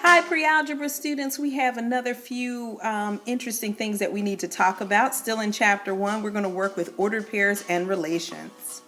Hi, pre-algebra students. We have another few interesting things that we need to talk about. Still in chapter 1, we're going to work with ordered pairs and relations.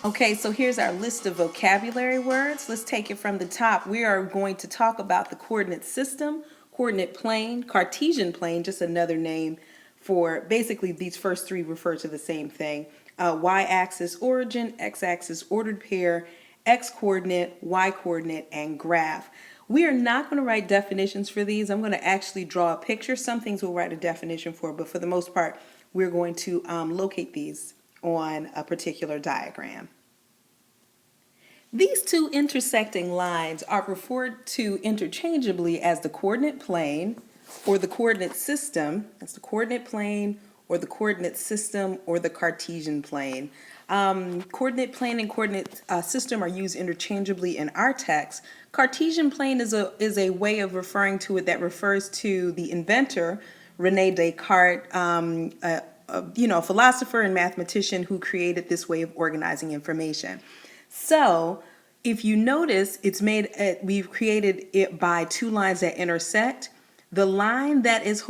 Okay, so here's our list of vocabulary words. Let's take it from the top. We are going to talk about the coordinate system, coordinate plane, Cartesian plane, just another name for basically these first three refer to the same thing. Y-axis origin, x-axis ordered pair, x-coordinate, y-coordinate, and graph. We are not going to write definitions for these. I'm going to actually draw a picture. Some things we'll write a definition for, but for the most part, we're going to locate these on a particular diagram. These two intersecting lines are referred to interchangeably as the coordinate plane or the coordinate system. That's the coordinate plane or the coordinate system or the Cartesian plane. Coordinate plane and coordinate system are used interchangeably in our text. Cartesian plane is a way of referring to it that refers to the inventor, Rene Descartes, a philosopher and mathematician who created this way of organizing information. So if you notice, we've created it by two lines that intersect. The line that is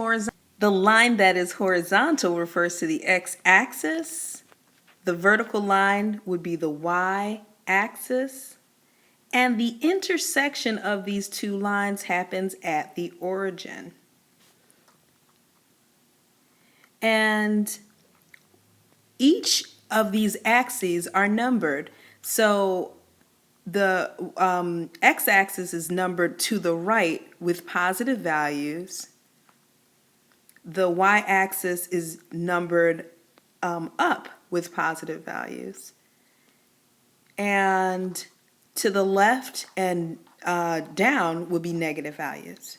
horizontal refers to the x-axis. The vertical line would be the y-axis. And the intersection of these two lines happens at the origin. And each of these axes are numbered. So the x-axis is numbered to the right with positive values. The y-axis is numbered up with positive values. And to the left and down would be negative values.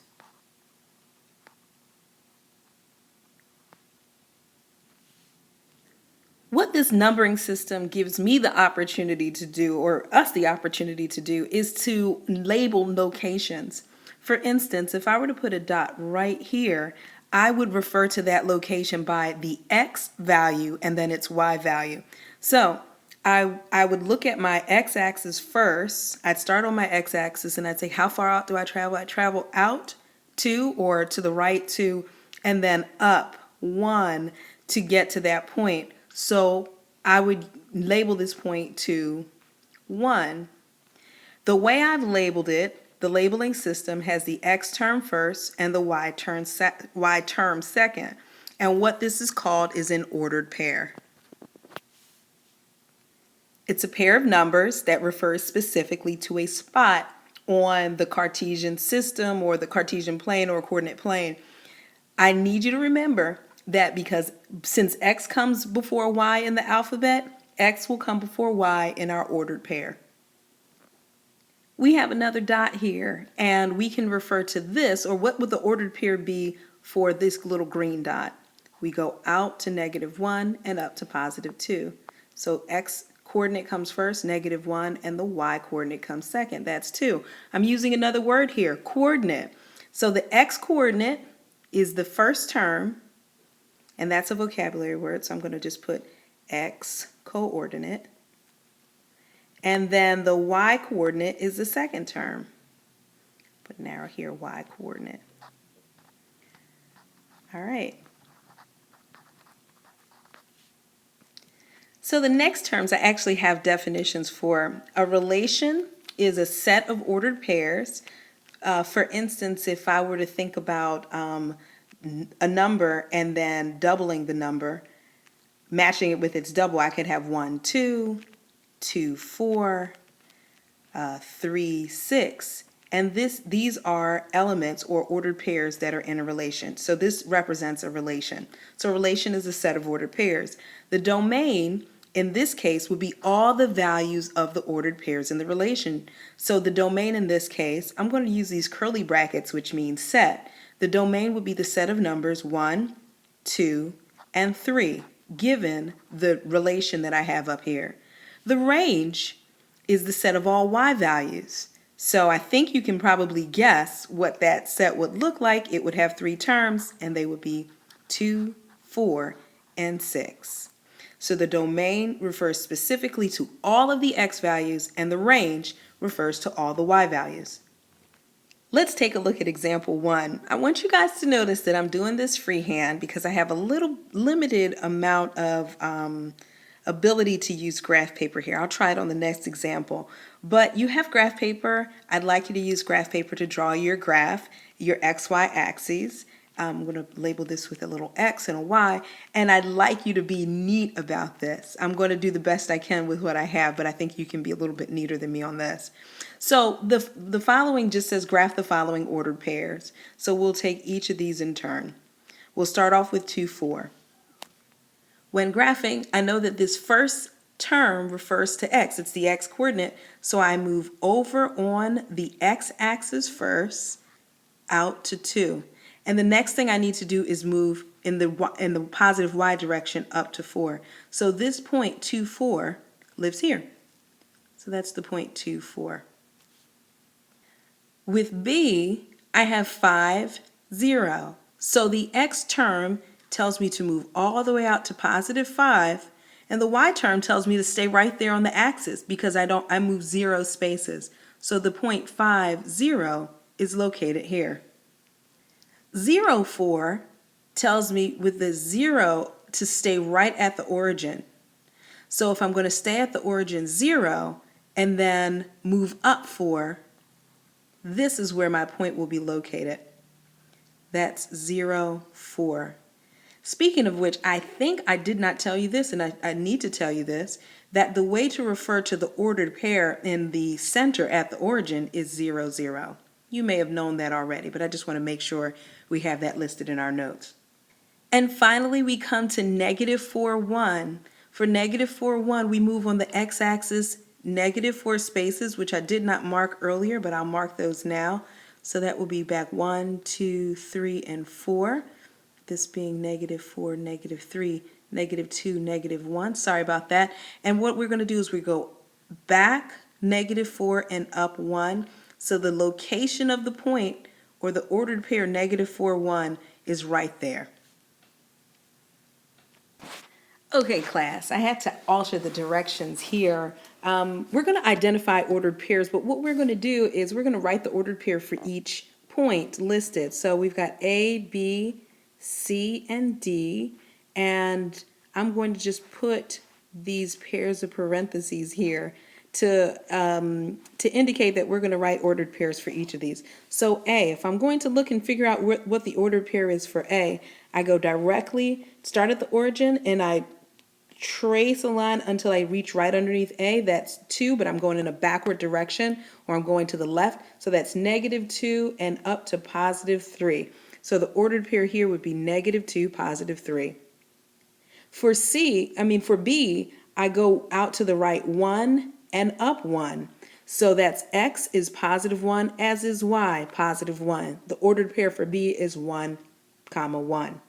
What this numbering system gives me the opportunity to do, or us the opportunity to do, is to label locations. For instance, if I were to put a dot right here, I would refer to that location by the x value and then its y value. So I would look at my x-axis first. I'd start on my x-axis and I'd say, how far out do I travel? I travel out 2 or to the right 2 and then up 1 to get to that point. So I would label this point to 1. The way I've labeled it, the labeling system has the x term first and the y term second. And what this is called is an ordered pair. It's a pair of numbers that refers specifically to a spot on the Cartesian system or the Cartesian plane or coordinate plane. I need you to remember that because since x comes before y in the alphabet, x will come before y in our ordered pair. We have another dot here, and we can refer to this, or what would the ordered pair be for this little green dot? We go out to -1 and up to +2. So x coordinate comes first, -1, and the y coordinate comes second. That's 2. I'm using another word here, coordinate. So the x coordinate is the first term, and that's a vocabulary word, so I'm going to just put x coordinate. And then the y coordinate is the second term. Put an arrow here, y coordinate. All right. So the next terms I actually have definitions for. A relation is a set of ordered pairs. For instance, if I were to think about a number and then doubling the number, matching it with its double, I could have 1, 2, 2, 4, 3, 6. And these are elements or ordered pairs that are in a relation. So this represents a relation. So a relation is a set of ordered pairs. The domain in this case would be all the values of the ordered pairs in the relation. So the domain in this case, I'm going to use these curly brackets, which means set. The domain would be the set of numbers 1, 2, and 3, given the relation that I have up here. The range is the set of all y values. So I think you can probably guess what that set would look like. It would have 3 terms, and they would be 2, 4, and 6. So the domain refers specifically to all of the x values, and the range refers to all the y values. Let's take a look at example 1. I want you guys to notice that I'm doing this freehand because I have a little limited amount of ability to use graph paper here. I'll try it on the next example. But you have graph paper. I'd like you to use graph paper to draw your graph, your XY axes. I'm going to label this with a little X and a Y, and I'd like you to be neat about this. I'm going to do the best I can with what I have, but I think you can be a little bit neater than me on this. So the following just says graph the following ordered pairs. So we'll take each of these in turn. We'll start off with 2, 4. When graphing, I know that this first term refers to X. It's the X coordinate, so I move over on the X axis first out to 2. And the next thing I need to do is move in the positive Y direction up to 4. So this point 2, 4 lives here. So that's the point 2, 4. With B, I have 5, 0. So the X term tells me to move all the way out to positive 5, and the Y term tells me to stay right there on the axis because I move 0 spaces. So the point 5, 0 is located here. 0, 4 tells me with the 0 to stay right at the origin. So if I'm going to stay at the origin 0 and then move up 4, this is where my point will be located. That's 0, 4. Speaking of which, I think I did not tell you this, and I need to tell you this, that the way to refer to the ordered pair in the center at the origin is 0, 0. You may have known that already, but I just want to make sure we have that listed in our notes. And finally, we come to negative 4, 1. For negative 4, 1, we move on the x-axis negative 4 spaces, which I did not mark earlier, but I'll mark those now. So that will be back 1, 2, 3, and 4. This being negative 4, negative 3, negative 2, negative 1. Sorry about that. And what we're going to do is we go back negative 4 and up 1. So the location of the point, or the ordered pair negative 4, 1, is right there. Okay, class, I had to alter the directions here. We're going to identify ordered pairs, but what we're going to do is we're going to write the ordered pair for each point listed. So we've got A, B, C, and D, and I'm going to just put these pairs of parentheses here to indicate that we're going to write ordered pairs for each of these. So A, if I'm going to look and figure out what the ordered pair is for A, I go directly, start at the origin, and I trace a line until I reach right underneath A. That's 2, but I'm going in a backward direction, or I'm going to the left. So that's negative 2 and up to positive 3. So the ordered pair here would be negative 2, positive 3. For B, I go out to the right 1 and up 1. So that's X is positive 1, as is Y, positive 1. The ordered pair for B is 1, 1.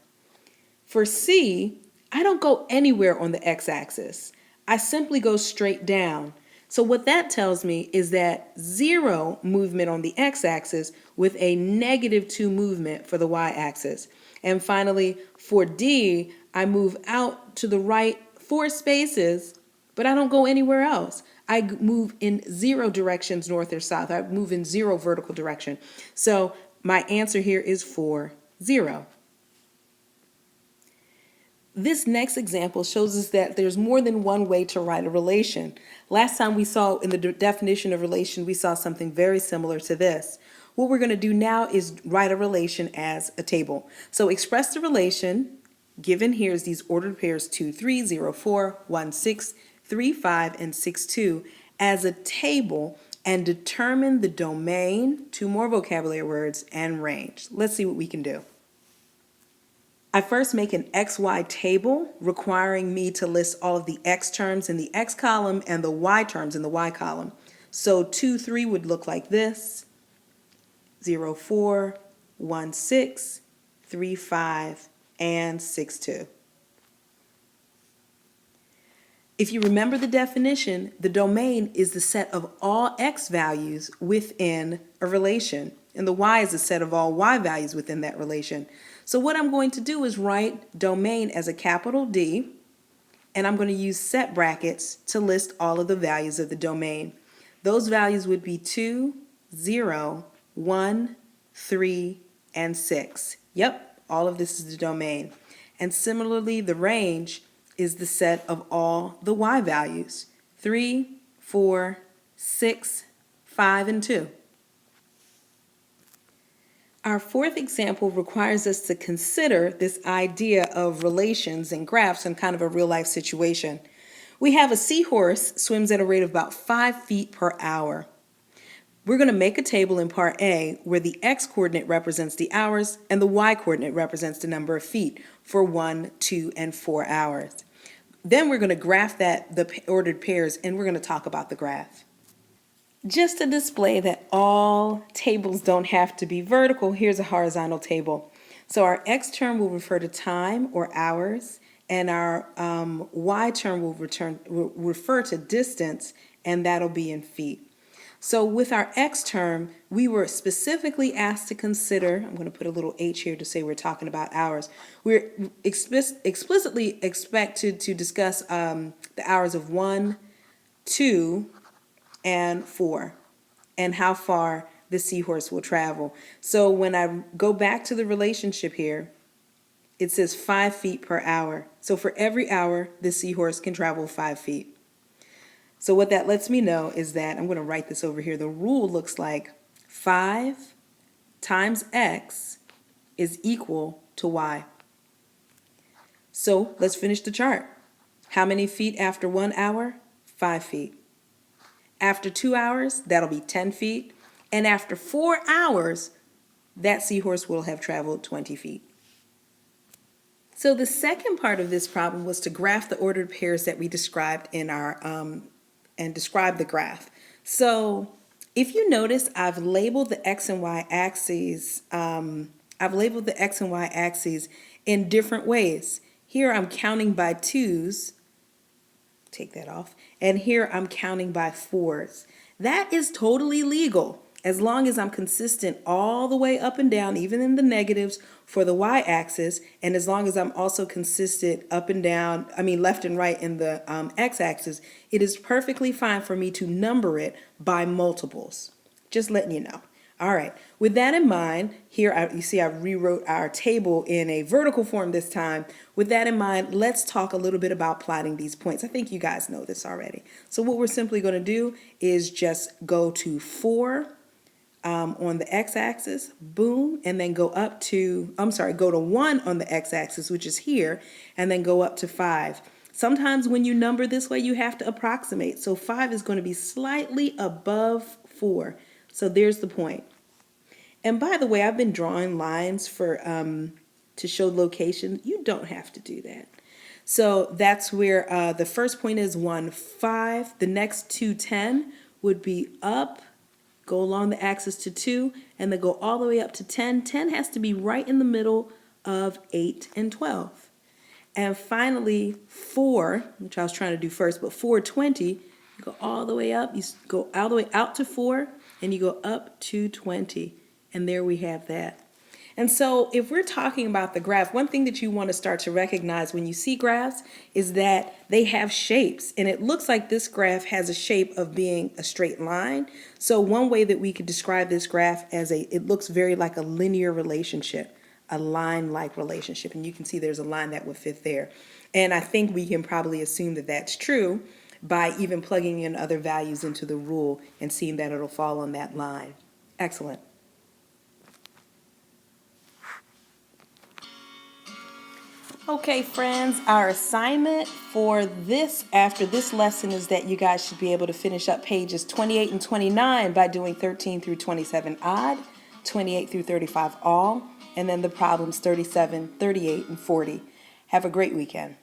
For C, I don't go anywhere on the x-axis. I simply go straight down. So what that tells me is that 0 movement on the x-axis with a negative 2 movement for the y-axis. And finally, for D, I move out to the right 4 spaces, but I don't go anywhere else. I move in 0 directions, north or south. I move in 0 vertical direction. So my answer here is 4, 0. This next example shows us that there's more than one way to write a relation. Last time we saw in the definition of relation, we saw something very similar to this. What we're going to do now is write a relation as a table. So express the relation given here is these ordered pairs 2, 3, 0, 4, 1, 6, 3, 5, and 6, 2 as a table, and determine the domain, 2 more vocabulary words, and range. Let's see what we can do. I first make an XY table requiring me to list all of the X terms in the X column and the Y terms in the Y column. So 2, 3 would look like this, 0, 4, 1, 6, 3, 5, and 6, 2. If you remember the definition, the domain is the set of all X values within a relation, and the Y is the set of all Y values within that relation. So what I'm going to do is write domain as a capital D, and I'm going to use set brackets to list all of the values of the domain. Those values would be 2, 0, 1, 3, and 6. Yep, all of this is the domain. And similarly, the range is the set of all the y values, 3, 4, 6, 5, and 2. Our fourth example requires us to consider this idea of relations and graphs in kind of a real-life situation. We have a seahorse swims at a rate of about 5 feet per hour. We're going to make a table in part A where the x-coordinate represents the hours and the y-coordinate represents the number of feet for 1, 2, and 4 hours. Then we're going to graph the ordered pairs, and we're going to talk about the graph. Just to display that all tables don't have to be vertical, here's a horizontal table. So our x term will refer to time or hours, and our y term will refer to distance, and that'll be in feet. So with our x term, we were specifically asked to consider, I'm going to put a little h here to say we're talking about hours. We're explicitly expected to discuss the hours of 1, 2, and 4, and how far the seahorse will travel. So when I go back to the relationship here, it says 5 feet per hour. So for every hour, the seahorse can travel 5 feet. So what that lets me know is that, I'm going to write this over here, the rule looks like 5 times x is equal to y. So let's finish the chart. How many feet after 1 hour? 5 feet. After 2 hours, that'll be 10 feet. And after 4 hours, that seahorse will have traveled 20 feet. So the second part of this problem was to graph the ordered pairs that we described in our and describe the graph. So if you notice, I've labeled the x and y axes. In different ways. Here I'm counting by 2s. Take that off. And here I'm counting by 4s. That is totally legal as long as I'm consistent all the way up and down, even in the negatives for the y-axis, and as long as I'm also consistent up and down, left and right in the x-axis, it is perfectly fine for me to number it by multiples. Just letting you know. All right, with that in mind, here you see I rewrote our table in a vertical form this time. With that in mind, let's talk a little bit about plotting these points. I think you guys know this already. So what we're simply going to do is just go to 4 on the x-axis, boom, and then go to 1 on the x-axis, which is here, and then go up to 5. Sometimes when you number this way, you have to approximate. So 5 is going to be slightly above 4. So there's the point. And by the way, I've been drawing lines for to show location. You don't have to do that. So that's where the first point is 1, 5. The next 2, 10 would be up, go along the axis to 2, and then go all the way up to 10. 10 has to be right in the middle of 8 and 12. And finally, 4, which I was trying to do first, but 420, you go all the way up, you go all the way out to 4, and you go up to 20. And there we have that. And so if we're talking about the graph, one thing that you want to start to recognize when you see graphs is that they have shapes. And it looks like this graph has a shape of being a straight line. So one way that we could describe this graph as it looks very like a linear relationship, a line-like relationship. And you can see there's a line that would fit there. And I think we can probably assume that that's true by even plugging in other values into the rule and seeing that it'll fall on that line. Excellent. Okay, friends, our assignment for this after this lesson is that you guys should be able to finish up pages 28 and 29 by doing 13 through 27 odd, 28 through 35 all, and then the problems 37, 38, and 40. Have a great weekend.